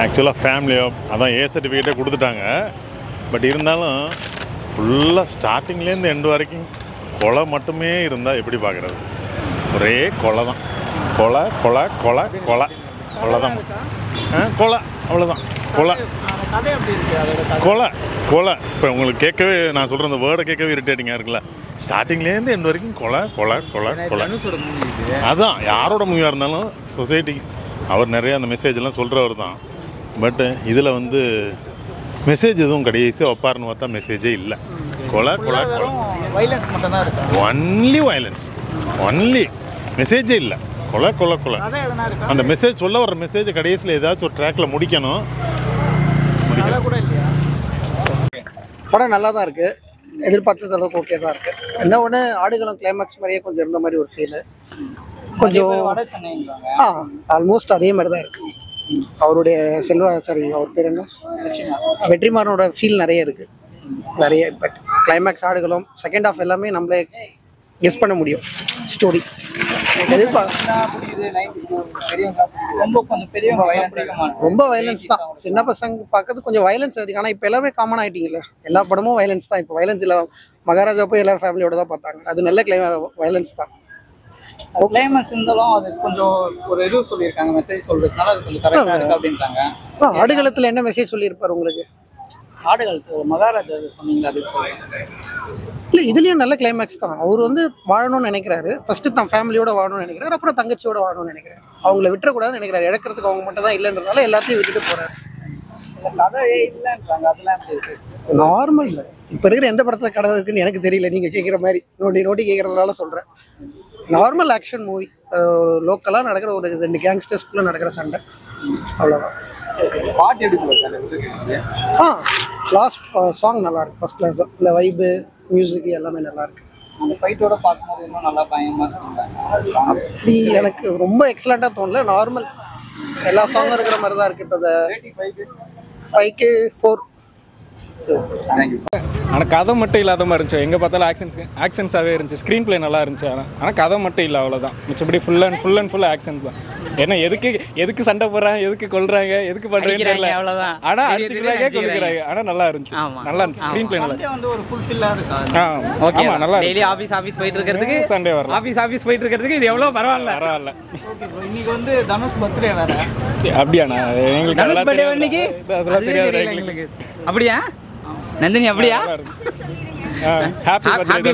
ஆக்சுவலாக ஃபேமிலியோ அதான் ஏ சர்டிஃபிகேட்டே கொடுத்துட்டாங்க. பட் இருந்தாலும் ஃபுல்லாக ஸ்டார்டிங்லேருந்து எண்டு வரைக்கும் கொலை மட்டுமே இருந்தால் எப்படி பார்க்குறது? ஒரே கொலை தான். கொலை கொலை கொலை கொலை அவ்வளோதான். கொலை அவ்வளோதான். கொலை கொலை கொலை. இப்போ உங்களுக்கு கேட்கவே நான் சொல்கிற அந்த வேர்டை கேட்கவே இரிட்டேட்டிங்காக இருக்குல்ல. ஸ்டார்டிங்லேருந்து எண்டு வரைக்கும் கொலை கொலை கொலை கொலை. அதுதான் யாரோட மூவியாக இருந்தாலும் சொசைட்டிக்கு அவர் நிறைய அந்த மெசேஜெல்லாம் சொல்கிறவர் தான். பட்டு இதில் வந்து மெசேஜ் எதுவும் கடைசியாக வைப்பாருன்னு பார்த்தா மெசேஜே இல்லை. கொலை கொலை கொலை, ஒன்லி வயலன்ஸ், ஒன்லி மெசேஜே இல்லை. கொலை கொலை கொலை. அந்த மெசேஜ் சொல்ல வர மெசேஜ் கடைசியில் ஏதாச்சும் ஒரு ட்ராக்கில் முடிக்கணும். படம் நல்லா தான் இருக்குது, எதிர்பார்த்தது அளவுக்கு ஓகே தான் இருக்குது. என்ன ஒன்று ஆடுகளம் கிளைமேக்ஸ் மாதிரியே கொஞ்சம் இருந்த மாதிரி ஒரு ஃபீலு, கொஞ்சம் ஆல்மோஸ்ட் அதே மாதிரி தான் இருக்குது. அவருடைய அவர் பேர் என்ன, வெற்றிமாறனோட ஃபீல் நிறைய இருக்குது, நிறைய. But climax Aadukalam second half எல்லாமே நம்மளே கெஸ் பண்ண முடியும். ஸ்டோரி ரொம்ப வயலன்ஸ் தான். சின்ன பசங்க பார்க்கறது கொஞ்சம் வயலன்ஸ் அதிகம். ஆனால் இப்போ எல்லாமே காமன் ஆகிட்டீங்களா, எல்லா படமும் வயலன்ஸ் தான். இப்போ வயலன்ஸ் இல்லை, மகாராஜா போய் எல்லாரும் ஃபேமிலியோட தான் பார்த்தாங்க. அது நல்ல வயலன்ஸ் தான். கிளைமேக்ஸ் இருந்தாலும் அது கொஞ்சம் ஒரு இது சொல்லியிருக்காங்க, மெசேஜ் சொல்றதுனால அது கொஞ்சம் கரெக்டாக இருக்கு அப்படின்ட்டாங்க. ஆடுகளத்தில் என்ன மெசேஜ் சொல்லியிருப்பார் உங்களுக்கு? ஆடுகளத்து மகாராஜா சொன்னீங்களா, அதுக்கு சொல்லுங்க. இல்லை, இதுலேயும் நல்ல கிளைமேக்ஸ் தான். அவர் வந்து வாழணும்னு நினைக்கிறாரு. ஃபர்ஸ்ட்டு தான் ஃபேமிலியோட வாழணும்னு நினைக்கிறாரு, அப்புறம் தங்கச்சியோட வாழணும்னு நினைக்கிறாரு. அவங்கள விட்டுறக்கூடாதுன்னு நினைக்கிறாரு. இழக்கிறதுக்கு அவங்க மட்டும் தான் இல்லைன்றதுனால எல்லாத்தையும் விட்டுட்டு போகிறாரு. கதையே இல்லைன்றாங்க, அதெல்லாம் நார்மல். இப்போ இருக்கிற எந்த படத்தில் கதை இருக்குன்னு எனக்கு தெரியல. நீங்கள் கேட்குற மாதிரி நோட்டி கேட்குறதுனால சொல்கிறேன். நார்மல் ஆக்ஷன் மூவி, லோக்கலாக நடக்கிற ஒரு 2 கேங்ஸ்டர்ஸ்குள்ளே நடக்கிற சண்டை, அவ்வளோதான். பாட்டு எடுத்து லாஸ்ட் சாங் நல்லாயிருக்கு, ஃபஸ்ட் கிளாஸ். இந்த வைப்பு மியூசிக் எல்லாமே நல்லாயிருக்கு. அந்த ஃபைட்டோட பார்க்கும்போது இன்னும் நல்லா பயமாக இருக்குங்க. அப்படி எனக்கு ரொம்ப எக்ஸலண்ட்டாக தோணல, நார்மல் எல்லா சாங்கும் இருக்கிற மாதிரி தான் இருக்குது. இப்போ இந்த 5K 4. ஆனால் கதை மட்டும் இல்லாத மாதிரி இருந்துச்சு. எங்கே பார்த்தாலும் ஆக்ஷன்ஸாகவே இருந்துச்சு. ஸ்க்ரீன் பிளே நல்லா இருந்துச்சு. ஆனால் கதை மட்டும் இல்லை, அவ்வளோதான். மிச்சப்படி ஃபுல் அண்ட் ஃபுல் ஆக்ஷன் தான். ஏன்னா எதுக்கு சண்டை போடுறாங்க, எதுக்கு கொள்றாங்க, எதுக்கு பண்ணுறாங்க தெரியல. அவ்வளோதான். ஆனால் அடிச்சுக்கிறாங்க, கொள்ளுக்கிறாங்க. ஆனால் நல்லா இருந்துச்சு, நல்லா இருந்துச்சு. ஸ்க்ரீன் பிளே நல்லா ஒரு ஃபுல்ஃபில்லாக இருக்கு. ஓகே, நல்லா டெய்லி ஆஃபீஸ் போயிட்டு இருக்கிறதுக்கு சண்டே வரலாம். ஆஃபீஸ் போயிட்டு இருக்கிறதுக்கு இது எவ்வளோ பரவாயில்ல. இன்னைக்கு வந்து தனுஷ் பர்த்டே வேற. அப்படியாண்ணா? எங்களுக்கு அதெல்லாம் தெரியாது எங்களுக்கு. அப்படியா நந்தினி? அப்படியா? Happy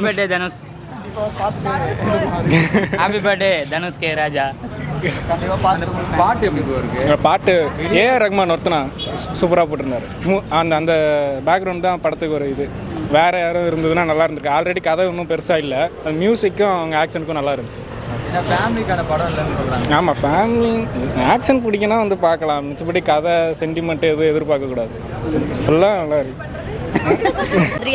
birthday Dhanush. Happy birthday Dhanush K Raja. பாட்டு எப்படி இருக்கு? பாட்டு ஏஆர் ரஹ்மான் ஒருத்தனா சூப்பராக போட்டிருந்தாரு. அந்த பேக்ரவுண்ட் தான் படத்துக்கு ஒரு இது. வேறு யாரும் இருந்ததுன்னா நல்லா இருந்திருக்கு. ஆல்ரெடி கதை ஒன்றும் பெருசாக இல்லை. அந்த மியூசிக்கும் அவங்க ஆக்ஷனுக்கும் நல்லா இருந்துச்சு. ஃபேமிலிக்கான படம் இல்லைன்னு சொல்கிறாங்க. ஆமாம், ஃபேமிலி ஆக்ஷன் பிடிக்குன்னா வந்து பார்க்கலாம். மிச்சப்படி கதை சென்டிமெண்ட் எதுவும் எதிர்பார்க்கக்கூடாது. ஃபுல்லாக நல்லா இருக்கு.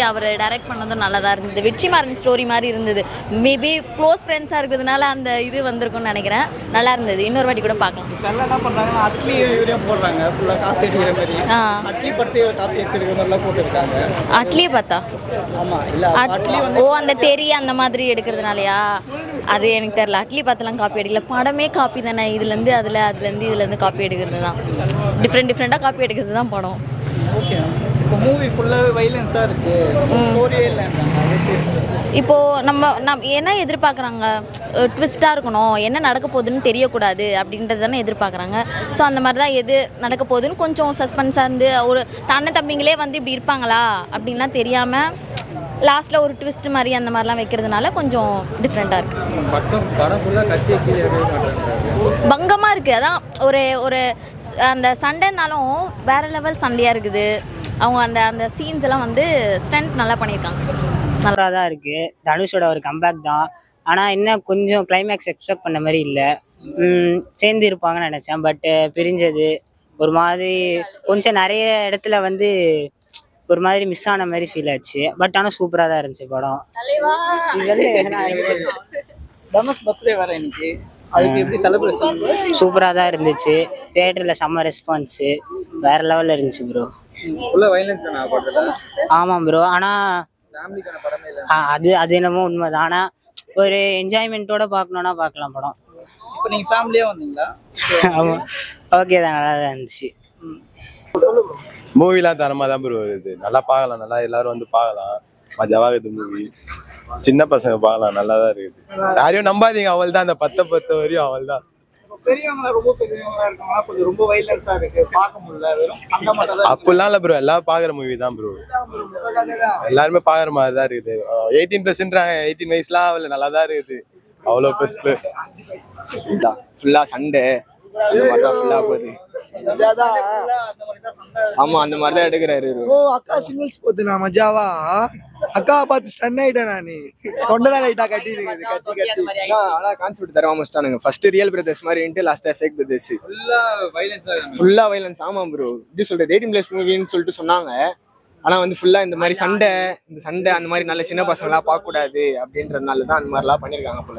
அவர் டைரக்ட் பண்ணதும் நல்லா தான் இருந்தது. வெற்றிமாறன் ஸ்டோரி மாதிரி இருந்தது. மேபி க்ளோஸ் ஃப்ரெண்ட்ஸாக இருக்கிறதுனால அந்த இது வந்திருக்கும்னு நினைக்கிறேன். நல்லா இருந்தது. இன்னொரு வாட்டி கூட பார்க்கலாம். இதெல்லாம் என்ன பண்ணுறாங்கன்னா அட்லி வீடியோ போடுறாங்க, ஃபுல்லாக காப்பி அடிக்கிற மாதிரி. அட்லி பற்றி காப்பி அடிச்சிருக்கிற மாதிரிலாம் போட்டுருக்காங்க. அட்லியே பார்த்தா? ஆமாம், இல்லை அந்த தெரிய அந்த மாதிரி எடுக்கிறதுனாலயா? அது எனக்கு தெரியல. அட்லி பார்த்துலாம் காப்பி அடிக்கல. படமே காப்பி தானே. இதுலேருந்து இதுலேருந்து காப்பி எடுக்கிறது தான். டிஃப்ரெண்ட்டாக காப்பி எடுக்கிறது தான் படம். ஓகே. இப்போ மூவி ஃபுல்லாகவே வைலன்ஸாக இருக்குது, ஸ்டோரியே இல்லைன்றாங்க. இப்போது நம்ம என்ன எதிர்பார்க்குறாங்க? ட்விஸ்ட்டாக இருக்கணும், என்ன நடக்க போகுதுன்னு தெரியக்கூடாது அப்படின்றது தானே எதிர்பார்க்குறாங்க. ஸோ அந்த மாதிரி தான் எது நடக்க போகுதுன்னு கொஞ்சம் சஸ்பென்ஸாக இருந்து, ஒரு அண்ணன் தம்பிங்களே வந்து இப்படி இருப்பாங்களா அப்படின்லாம் தெரியாமல் லாஸ்ட்டில் ஒரு ட்விஸ்ட் மாதிரி அந்த மாதிரிலாம் வைக்கிறதுனால கொஞ்சம் டிஃப்ரெண்ட்டாக இருக்குது. படம் ஃபுல்லாக கத்தி பங்கமாக இருக்குது. அதான் ஒரு அந்த சண்டைனாலும் வேறு லெவல் சண்டையாக இருக்குது. அவங்க அந்த சீன்ஸ் எல்லாம் வந்து ஸ்டண்ட் நல்லா பண்ணியிருக்காங்க. நல்லா தான் இருக்குது. தனுஷோட ஒரு கம்பேக் தான். ஆனால் என்ன கொஞ்சம் கிளைமேக்ஸ் எக்ஸ்பெக்ட் பண்ண மாதிரி இல்லை. சேர்ந்து இருப்பாங்கன்னு நினச்சேன். பட்டு பிரிஞ்சது ஒரு மாதிரி கொஞ்சம் நிறைய இடத்துல வந்து ஒரு மாதிரி மிஸ் ஆன மாதிரி ஃபீல் ஆச்சு. பட் ஆனால் சூப்பராக தான் இருந்துச்சு படம். தனுஷ் பர்த்டே வேற இன்னைக்கு, அதுக்கு எப்படி செலிப்ரேஷன்? சூப்பராக தான் இருந்துச்சு. தியேட்டரில் செம்ம ரெஸ்பான்ஸு வேறு லெவலில் இருந்துச்சு ப்ரோ. ஆமாம் ப்ரோ. ஆனால் அது என்னமோ உண்மைதான். ஆனால் ஒரு என்ஜாய்மெண்ட்டோட பார்க்கணுன்னா பார்க்கலாம் படம். இப்போ நீங்கள் ஃபேமிலியாக வந்தீங்களா? ஆமாம், ஓகே தான், நல்லா தான் இருந்துச்சு. மூவிலாம் தரமாக தான் ப்ரோ வருது, நல்லா பார்க்கலாம், நல்லா எல்லாரும் வந்து பார்க்கலாம். மஜாவா இருக்குது மூவி, சின்ன பசங்க பார்க்கலாம், நல்லா தான் இருக்குது. யாரையும் நம்பாதீங்க, அவள் தான் அந்த 10 வரையும் அவள் தான். பெரியவங்களா ரொம்ப பெரியவங்களா இருக்காங்களா, கொஞ்சம் ரொம்ப வைலன்ஸா இருக்கு, பார்க்க முடியல, வெறும் சண்டை மட்டும் தான். அப்படிலாம் இல்லை ப்ரோ, எல்லாரும் பார்க்குற மூவி தான் ப்ரோ, எல்லாருமே பார்க்குற மாதிரி தான் இருக்குது. 18+ன்றாங்க, 18 வயசுலாம் அவள் நல்லா தான் இருக்குது, அவ்வளோ பெருசு ஃபுல்லாக சண்டை இந்த மாதிரி தான் ஃபுல்லாக போகுது. ஆமா அந்த மாதிரி தான் எடுக்கிறாரு. அக்கா சிங்கிள்ஸ் போத்துனா மஜாவா, அக்காவை பார்த்து ஸ்டன் ஆயிட்டேன் நானு, தொண்டெல்லாம் லைட்டா கட்டி இருக்குது. ஆனால் கான்செப்ட் தர ஆரம்பிச்சிட்டானுங்க. ஃபர்ஸ்ட் ரியல் பிரதர்ஸ் மாதிரின்ட்டு லாஸ்ட்டாக ஃபேக் பிரதர்ஸ், ஃபுல்லாக வைலன்ஸ். ஆமாம் ப்ரோ, எப்படி சொல்கிறது, 18+ மூவின்னு சொல்லிட்டு சொன்னாங்க. ஆனால் வந்து ஃபுல்லாக இந்த மாதிரி சண்டை அந்த மாதிரி நல்ல சின்ன பசங்களாம் பார்க்கக்கூடாது அப்படின்றதுனால தான் அந்த மாதிரிலாம் பண்ணியிருக்காங்க போல.